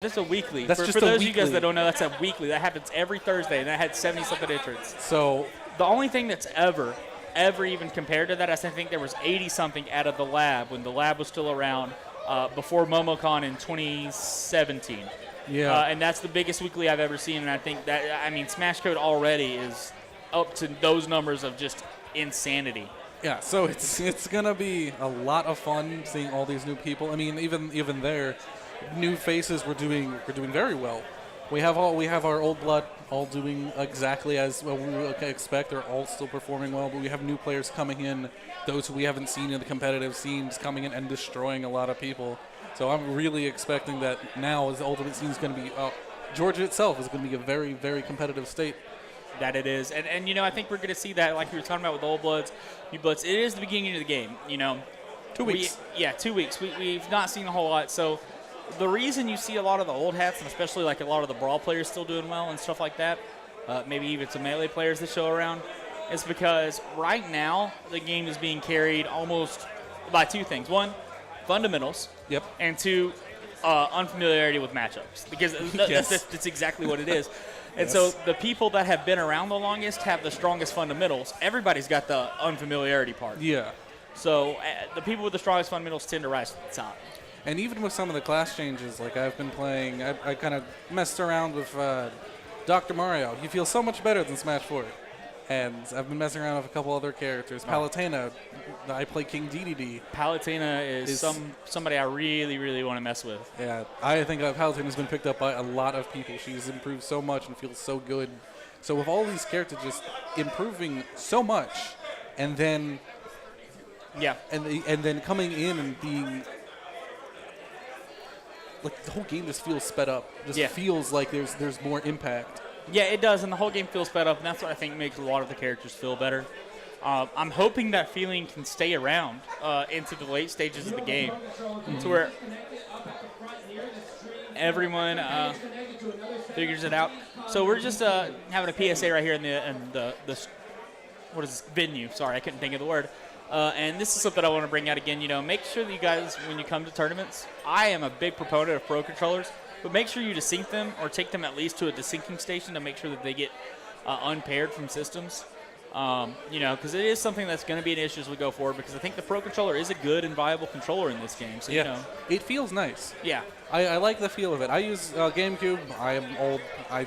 That's a weekly. That's for just those a of you guys weekly. that don't know, that's a weekly. That happens every Thursday, and that had 70-something entrants. So The only thing that's ever even compared to that, I think there was 80-something out of the lab when the lab was still around before MomoCon in 2017. yeah, And that's the biggest weekly I've ever seen, and I think that, I mean, Smash Code already is up to those numbers of just insanity. yeah. So it's gonna be a lot of fun seeing all these new people. I mean, even there, new faces were doing very well. We have our old blood all doing exactly as well we would expect. They're all still performing well, but we have new players coming in, those who we haven't seen in the competitive scenes coming in and destroying a lot of people. So I'm really expecting that now as the ultimate scene is going to be Georgia itself is going to be a very, very competitive state. That it is. And I think we're going to see that, like we were talking about with Old Bloods, New Bloods. It is the beginning of the game, 2 weeks. 2 weeks. We've not seen a whole lot. So the reason you see a lot of the old hats, and especially like a lot of the Brawl players still doing well and stuff like that, maybe even some Melee players that show around, is because right now the game is being carried almost by two things. One, fundamentals. Yep. And two, unfamiliarity with matchups. Because that's exactly what it is. And so the people that have been around the longest have the strongest fundamentals. Everybody's got the unfamiliarity part. Yeah. So the people with the strongest fundamentals tend to rise to the top. And even with some of the class changes, like I've been playing, I kind of messed around with Dr. Mario. He feels so much better than Smash 4. And I've been messing around with a couple other characters. Palutena, I play King DDD. Palutena is somebody I really, really want to mess with. Yeah, I think Palutena's been picked up by a lot of people. She's improved so much and feels so good. So with all these characters just improving so much, and then and then coming in and being like the whole game just feels sped up. Just feels like there's more impact. Yeah, it does, and the whole game feels sped up, and that's what I think makes a lot of the characters feel better. I'm hoping that feeling can stay around into the late stages of the game, to where everyone figures it out. So we're just having a PSA right here in the what is this? Venue. Sorry, I couldn't think of the word. And this is something I want to bring out again. Make sure that you guys, when you come to tournaments, I am a big proponent of Pro Controllers. But make sure you desync them or take them at least to a desyncing station to make sure that they get unpaired from systems. Because it is something that's going to be an issue as we go forward, because I think the Pro Controller is a good and viable controller in this game. So, it feels nice. Yeah. I like the feel of it. I use GameCube. I am old. I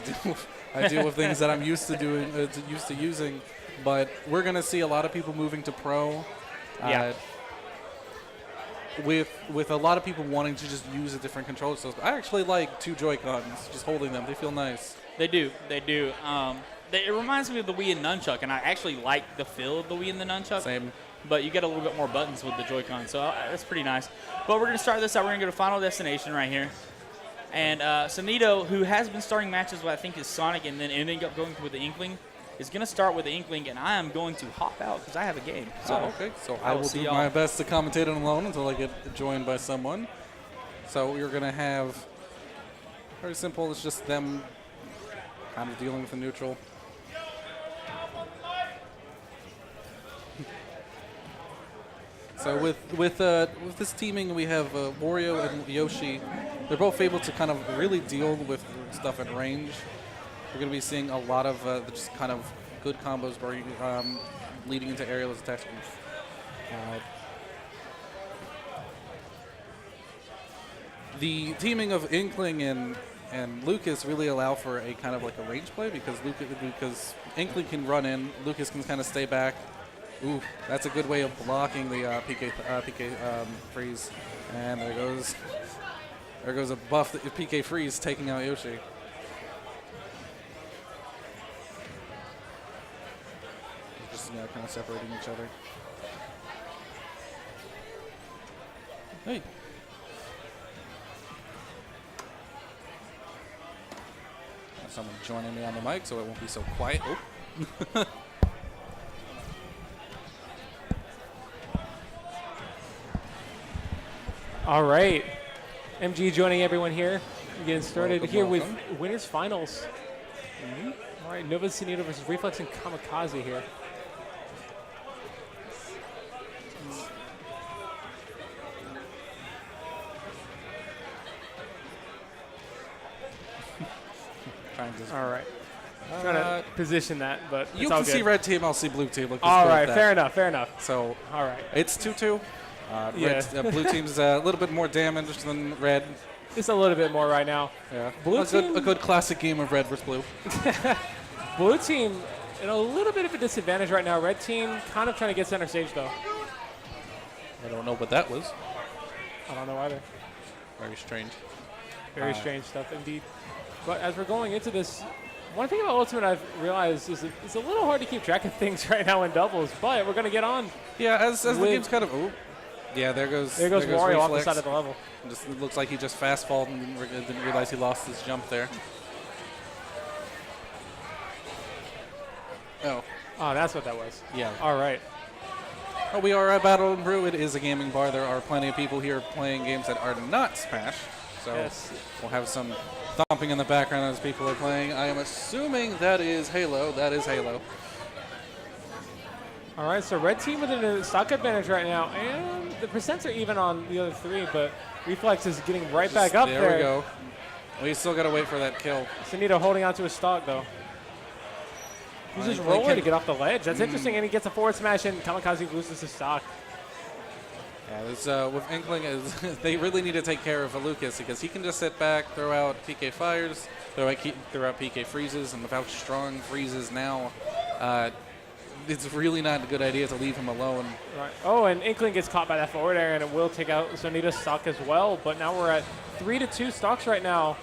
deal with things that I'm used to using. But we're going to see a lot of people moving to Pro. With a lot of people wanting to just use a different controller system. I actually like two Joy-Cons, just holding them. They feel nice. They do. It reminds me of the Wii and Nunchuck, and I actually like the feel of the Wii and the Nunchuck. Same. But you get a little bit more buttons with the Joy-Con, so that's pretty nice. But we're going to start this out. We're going to go to Final Destination right here. And Sonido, who has been starting matches with, I think, is Sonic and then ending up going with the Inkling, is going to start with the Inkling, and I am going to hop out because I have a game. So, okay. So I will do my best to commentate it alone until I get joined by someone. So we're going to have, very simple, it's just them kind of dealing with the neutral. So with this teaming, we have Wario and Yoshi. They're both able to kind of really deal with stuff at range. We're going to be seeing a lot of just kind of good combos leading into aerial attacks. The teaming of Inkling and Lucas really allow for a kind of like a range play because Inkling can run in, Lucas can kind of stay back. Ooh, that's a good way of blocking the PK freeze. And there goes a buff PK freeze taking out Yoshi. Kind of separating each other. Hey. Someone joining me on the mic so it won't be so quiet. Oh. All right. MG joining everyone here. We're getting started Welcome. with winners finals. All right, Nova Sonido versus Reflex and Kamikaze here. trying to. All right. Trying to position that, but You it's all can good. see red team. I'll see blue team. Let's All go with right, that. fair enough, fair enough. So All right. it's 2-2. Yeah. Blue team's a little bit more damaged than red. Just a little bit more right now. Yeah. Blue a good classic game of red versus blue. Blue team in a little bit of a disadvantage right now. Red team kind of trying to get center stage, though. I don't know what that was. I don't know either. Very strange. Very strange stuff indeed. But as we're going into this, one thing about Ultimate I've realized is it's a little hard to keep track of things right now in doubles, but we're going to get on. Yeah, as the game's kind of. Ooh. Yeah, there goes Wario off the Reflex. side of the level. Just it looks like he just fast falled and didn't realize he lost his jump there. Oh. Oh, that's what that was. Yeah. All right. Oh, we are at Battle and Brew. It is a gaming bar. There are plenty of people here playing games that are not Smash. So Yes. we'll have some thumping in the background as people are playing. I am assuming that is Halo. That is Halo. All right, so red team with a stock advantage right now, and the percents are even on the other three, but Reflex is getting right back up there. There we go. We still got to wait for that kill. Sonido holding on to his stock, though. He's just rolling to get off the ledge. That's interesting, and he gets a forward smash, and Kamikaze loses his stock. Yeah, this, with Inkling, they really need to take care of Lucas because he can just sit back, throw out PK fires, throw out PK freezes, and without strong freezes now, it's really not a good idea to leave him alone. Right. Oh, and Inkling gets caught by that forward air, and it will take out Sonido's stock as well. But now we're at 3-2 stocks right now.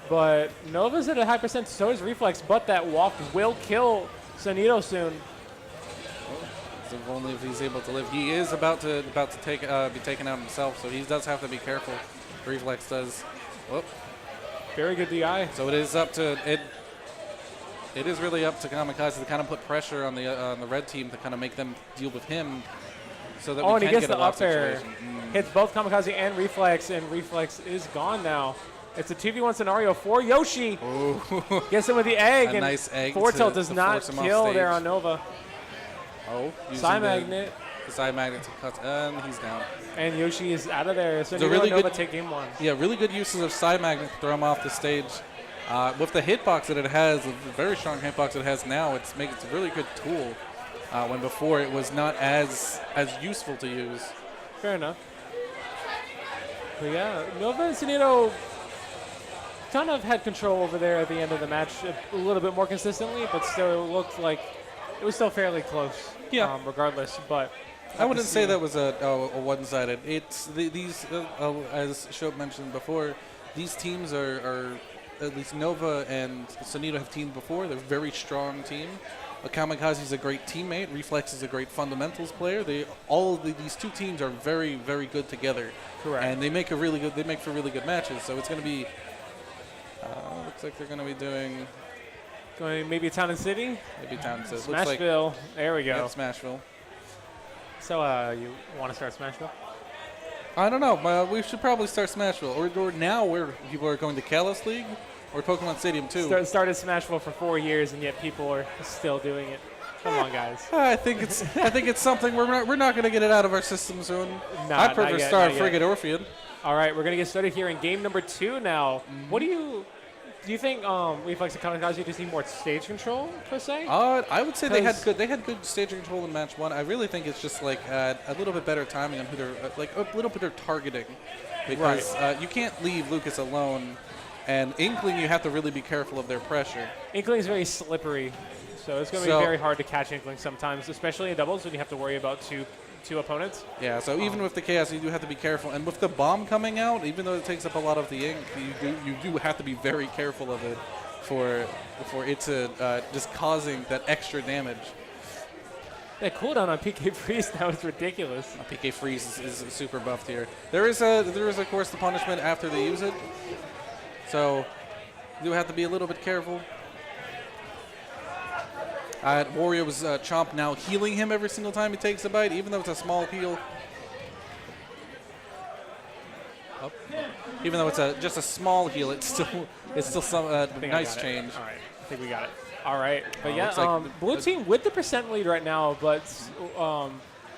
But Nova's at a high percent, so is Reflex, but that walk will kill Sonido soon. So if only if he's able to live. He is about to be taken out himself, so he does have to be careful. Reflex does. Whoop. Very good DI. So it is up to it. It is really up to Kamikaze to kind of put pressure on the red team to kind of make them deal with him, so that we and can he gets get the a lock up air. situation. Hits both Kamikaze and Reflex is gone now. It's a 2v1 scenario for Yoshi. Ooh. Gets him with the egg. A and nice egg forward tilt to does not force him off kill stage. there on Nova. Oh, Side magnet. The side magnet to cut, and he's down. And Yoshi is out of there. So really Nova good- take game one. Yeah, really good uses of side magnet to throw him off the stage. With the hitbox that it has, the very strong hitbox it has now, it's a really good tool. When before it was not as useful to use. Fair enough. But yeah, Nova and Sonido kind of had control over there at the end of the match a little bit more consistently, but still it looked like it was still fairly close. Yeah. Regardless, but I wouldn't say that was a one-sided. It's these, as Shope mentioned before, these teams are at least Nova and Sonido have teamed before. They're a very strong team. Kamikaze is a great teammate. Reflex is a great fundamentals player. These two teams are very, very good together. Correct. And they make for really good matches. So it's going to be. Looks like they're going to be doing going maybe Town and City, maybe Town says. Smashville. There we go. Yeah, Smashville. So you want to start Smashville? I don't know. We should probably start Smashville. Or now where people are going to Kalos League or Pokemon Stadium 2. Started Smashville for 4 years, and yet people are still doing it. Come on, guys. I think it's something we're not going to get it out of our system soon. I prefer not yet, Star not yet. Frigate Orpheon. All right, we're gonna get started here in game number 2 now. What do you think? Reflex and Kamikaze just need more stage control per se? I would say they had 'Cause- good stage control in match 1. I really think it's just like a little bit better timing on who they're like a little bit of targeting, because you can't leave Lucas alone, and Inkling you have to really be careful of their pressure. Inkling's very slippery, so it's gonna be very hard to catch Inkling sometimes, especially in doubles when you have to worry about two opponents. Yeah, so even with the chaos, you do have to be careful, and with the bomb coming out, even though it takes up a lot of the ink, you do have to be very careful of it for it to just causing that extra damage. That cooldown on PK Freeze now is ridiculous. PK Freeze is super buffed here. There is of course the punishment after they use it, so you do have to be a little bit careful. Wario's Chomp now healing him every single time he takes a bite, even though it's a small heal. Oh. Even though it's just a small heal, it's still some nice change. All right, I think we got it. All right, but looks like blue team with the percent lead right now, but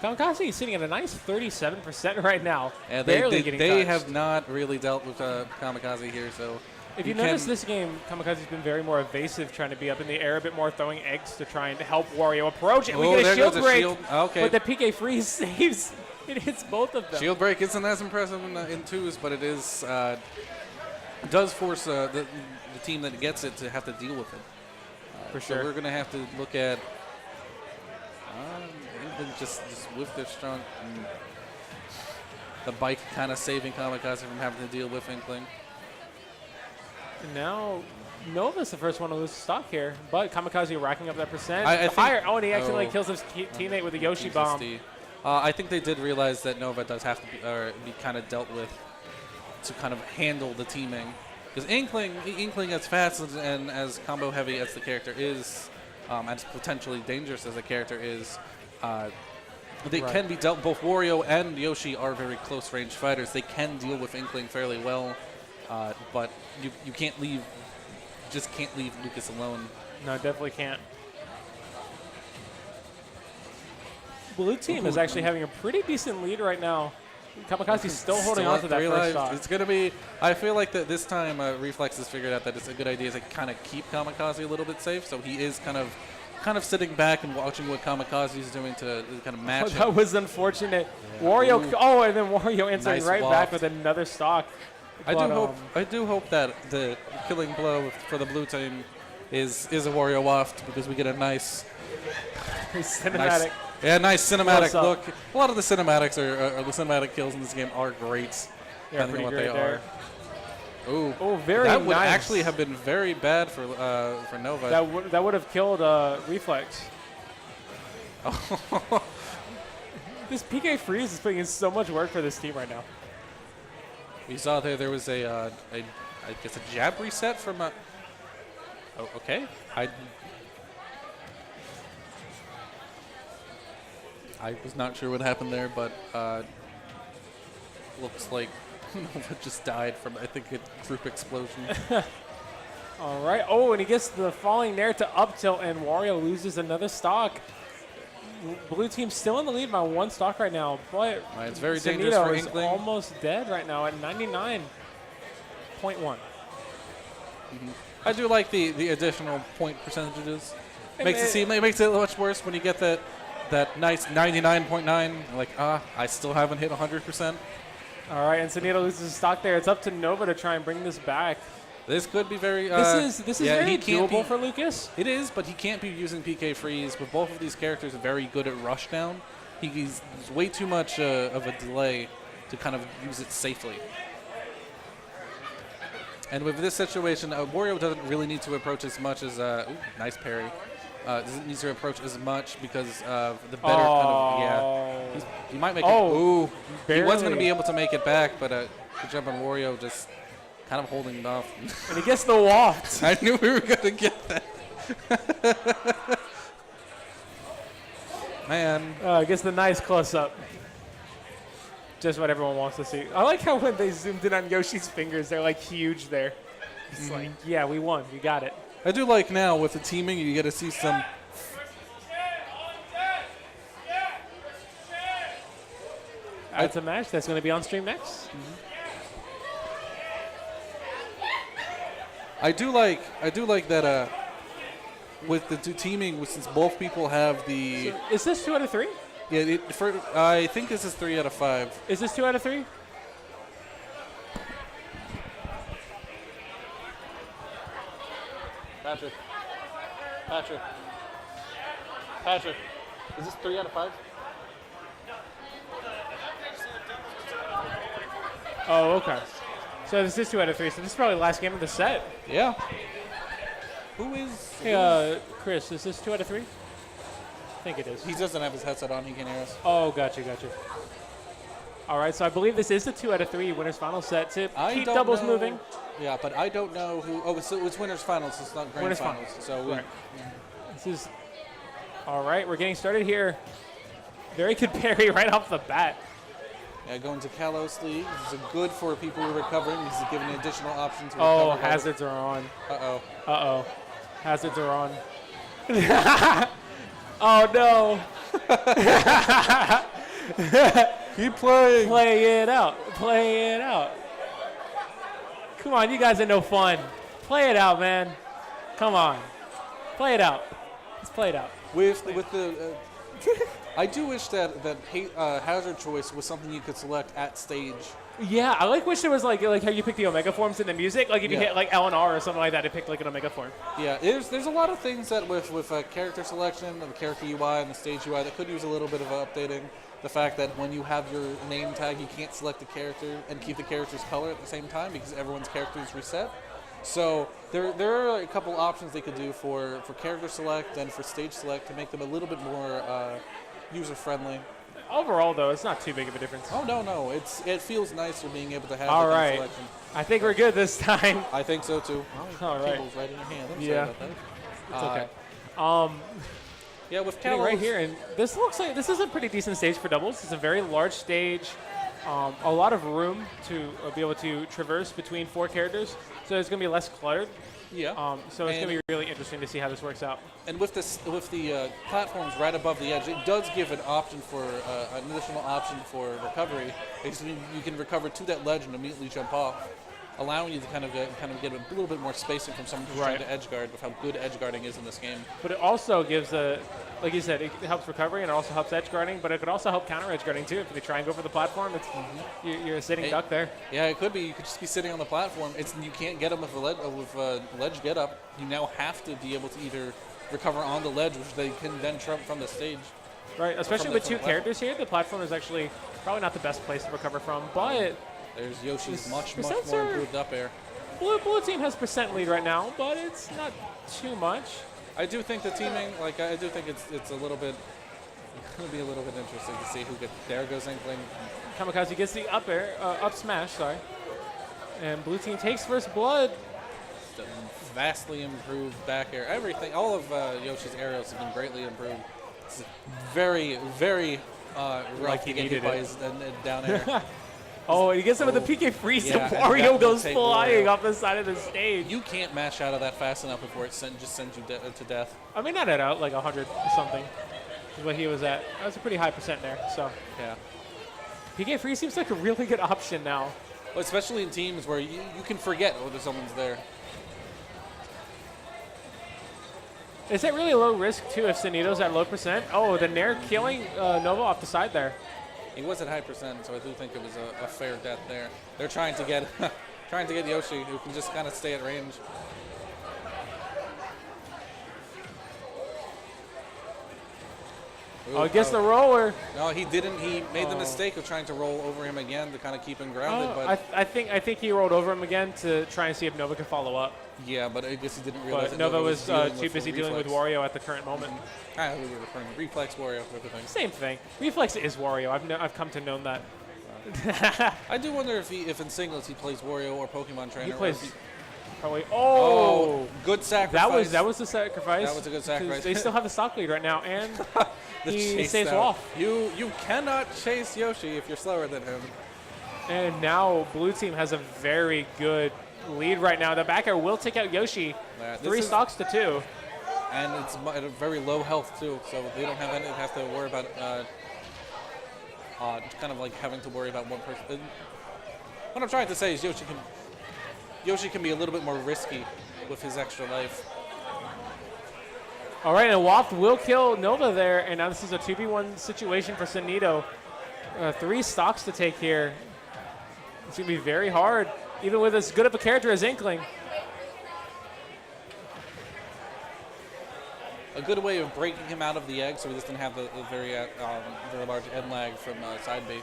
Kamikaze is sitting at a nice 37% right now. Yeah, barely getting they touched. have not really dealt with Kamikaze here, so If you notice this game, Kamikaze's been very more evasive, trying to be up in the air a bit more, throwing eggs to try and help Wario approach. And we get a shield break, but the PK freeze saves. It hits both of them. Shield break isn't as impressive in twos, but it is does force the team that gets it to have to deal with it. For sure. So we're going to have to look at just with their strong. The bike kind of saving Kamikaze from having to deal with Inkling. And now Nova's the first one to lose stock here, but Kamikaze racking up that percent. I think, and he accidentally kills his teammate with a Yoshi bomb. I think they did realize that Nova does have to be kind of dealt with to kind of handle the teaming. Because Inkling, as fast and as combo heavy as the character is, as potentially dangerous as the character is, they can be dealt. Both Wario and Yoshi are very close range fighters. They can deal with Inkling fairly well, but you can't leave, just can't leave Lucas alone. No, definitely can't. Blue team is actually having a pretty decent lead right now. Kamikaze's still holding on to that first shot. It's going to be, I feel like that this time Reflex has figured out that it's a good idea to kind of keep Kamikaze a little bit safe, so he is kind of sitting back and watching what Kamikaze is doing to kind of match him. That was unfortunate. Yeah. Wario, and then Wario answering nice back with another stock. But, I do hope that the killing blow for the blue team is a Wario waft, because we get a nice cinematic. Nice cinematic look. A lot of the cinematics or the cinematic kills in this game are great, depending on what they are. Oh, very nice. That would actually have been very bad for Nova. That would have killed Reflex. This PK freeze is putting in so much work for this team right now. We saw there was I guess a jab reset from a. Oh, okay. I was not sure what happened there, but looks like Nova just died from, I think, a group explosion. All right. Oh, and he gets the falling there to up tilt, and Wario loses another stock. Blue team still in the lead by one stock right now, but it's very dangerous for Inkling. Is almost dead right now at 99.1. I do like the additional point percentages. It makes it much worse when you get that nice 99.9. Like, I still haven't hit 100%. All right, and Sonido loses stock there. It's up to Nova to try and bring this back. This could be very. This is very doable for Lucas. It is, but he can't be using PK freeze. But both of these characters are very good at rushdown. He's way too much of a delay to kind of use it safely. And with this situation, Wario doesn't really need to approach as much as. Nice parry. Doesn't need to approach as much because of the better kind of. He might make it. He was going to be able to make it back, but the jump on Wario just kind of holding it off. And he gets the waft. I knew we were going to get that. Man. Gets the nice close-up. Just what everyone wants to see. I like how when they zoomed in on Yoshi's fingers, they're like huge there. It's like, yeah, we won. We got it. I do like now with the teaming, you get to see some. It's a match that's going to be on stream next. I do like that with the two teaming, since both people have the. So is this 2 out of 3? Yeah, I think this is 3 out of 5. Is this 2 out of 3? Patrick, is this 3 out of 5? Oh, okay. So this is 2 out of 3. So this is probably the last game of the set. Yeah. Who is? Hey, Chris, is this 2 out of 3? I think it is. He doesn't have his headset on. He can hear us. Oh, gotcha. All right, so I believe this is the 2 out of 3 winners final set to keep doubles moving. Yeah, but I don't know who. Oh, it's winners finals. It's not grand finals. So right. This is. All right, we're getting started here. Very good parry right off the bat. Yeah, going to Kalos League. This is good for people who are recovering. This is giving additional options. Oh, hazards are on. Uh-oh. Hazards are on. Oh, no. Keep playing. Play it out. Come on, you guys are no fun. Play it out, man. Come on. Play it out. Let's play it out. With the, I do wish that hazard choice was something you could select at stage. Yeah, I wish there was like how you pick the Omega forms in the music. Like if you Yeah. hit like L and R or something like that, it picked like an Omega form. Yeah, there's a lot of things that with character selection and the character UI and the stage UI that could use a little bit of updating. The fact that when you have your name tag, you can't select the character and keep the character's color at the same time because everyone's character is reset. So there are a couple options they could do for character select and for stage select to make them a little bit more user friendly. Overall, though, it's not too big of a difference. Oh no, it feels nicer being able to have All the right. selection. I think we're good this time. I think so too. All right. Cable's right in your hand. I'm Yeah. sorry about that. It's okay. Yeah, with Getting Kalos, right here, and this looks like this is a pretty decent stage for doubles. It's a very large stage, a lot of room to be able to traverse between 4 characters, so it's going to be less cluttered. Yeah. So it's going to be really interesting to see how this works out. And with the platforms right above the edge, it does give an option for an additional option for recovery. Because you can recover to that ledge and immediately jump off, allowing you to kind of get a little bit more spacing from someone who's trying to edge guard with how good edge guarding is in this game. But it also gives like you said, it helps recovery and it also helps edge guarding, but it could also help counter edge guarding too. If they try and go for the platform, it's you're a sitting duck there. Yeah, it could be. You could just be sitting on the platform. You can't get them with a ledge get up. You now have to be able to either recover on the ledge, which they can then trump from the stage. Right, especially with 2 characters here, the platform is actually probably not the best place to recover from, but there's Yoshi's much more are- improved up air. Blue team has percent lead right now, but it's not too much. I do think the teaming, I do think it's a little bit, going to be a little bit interesting to see who gets. There goes Inkling. Kamikaze gets the up air, up smash, sorry. And blue team takes first blood. The vastly improved back air. Everything, all of Yoshi's aerials have been greatly improved. It's very, very rough he to get needed hit by it. his down air. Oh, he gets him with the PK freeze, Yeah, and and Wario that goes will take flying Wario. off the side of the stage. You can't mash out of that fast enough before it just sends you to death. I mean, not at out, like 100 or something is what he was at. That was a pretty high percent there, so. Yeah. PK freeze seems like a really good option now. Well, especially in teams where you can forget whether someone's there. Is it really low risk, too, if Sonido's at low percent? Oh, the Nair killing Nova off the side there. He was at high percent, so I do think it was a fair death there. They're trying to get Yoshi, who can just kind of stay at range. Oh, he gets the roller. No, he didn't. He made the mistake of trying to roll over him again to kind of keep him grounded. Oh, But I think he rolled over him again to try and see if Nova could follow up. yeah, but I guess he didn't realize But that Nova was dealing too with busy dealing with Reflex. Wario at the current moment. We were referring to Reflex Wario for everything. Same thing. Reflex is Wario. I've come to know that. I do wonder if in singles he plays Wario or Pokemon Trainer. He or plays if he- probably. Oh, Oh, good sacrifice. that was the sacrifice. That was a good sacrifice. 'Cause they still have the stock lead right now, and The he chase saves down. off. You cannot chase Yoshi if you're slower than him. And now blue team has a very good lead right now. The back air will take out Yoshi. Yeah, this 3 is- stocks to 2. And it's at a very low health too, so they don't have to worry about kind of like having to worry about one person. What I'm trying to say is Yoshi can be a little bit more risky with his extra life. All right, and Waft will kill Nova there, and now this is a 2v1 situation for Sonido. 3 stocks to take here. It's going to be very hard, even with as good of a character as Inkling. A good way of breaking him out of the egg so he doesn't have the very large end lag from side B.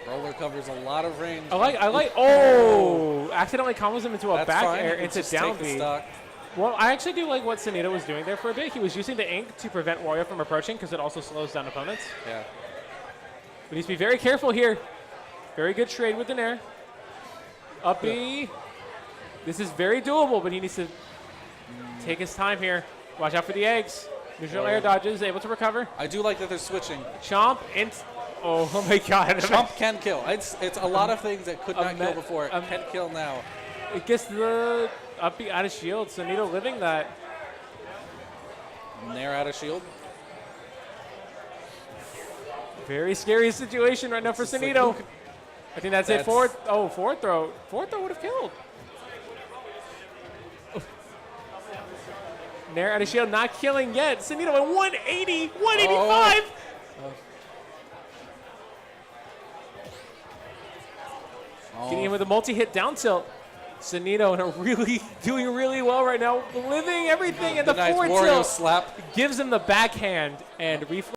Roller covers a lot of range. Accidentally combos him into a That's back fine. air You can into just take down the B. stock. Well, I actually do like what Sonido was doing there for a bit. He was using the ink to prevent Wario from approaching because it also slows down opponents. Yeah. But he needs to be very careful here. Very good trade with the Nair. Up B. This is very doable, but he needs to take his time here. Watch out for the eggs. Neutral air dodges, able to recover. I do like that they're switching. Chomp, oh my god. Chomp can kill. It's a lot of things that could not kill before. It can kill now. It gets the up B out of shield. Sonido living that. Nair out of shield. Very scary situation right now for Sonido. I think that's it. Forward throw. Forward throw would have killed. Nair out of shield, not killing yet. Sonido at 180, 185. Getting in with a multi-hit down tilt. Sonido doing really well right now, living everything, and the forward tilt slap gives him the backhand, and Reflex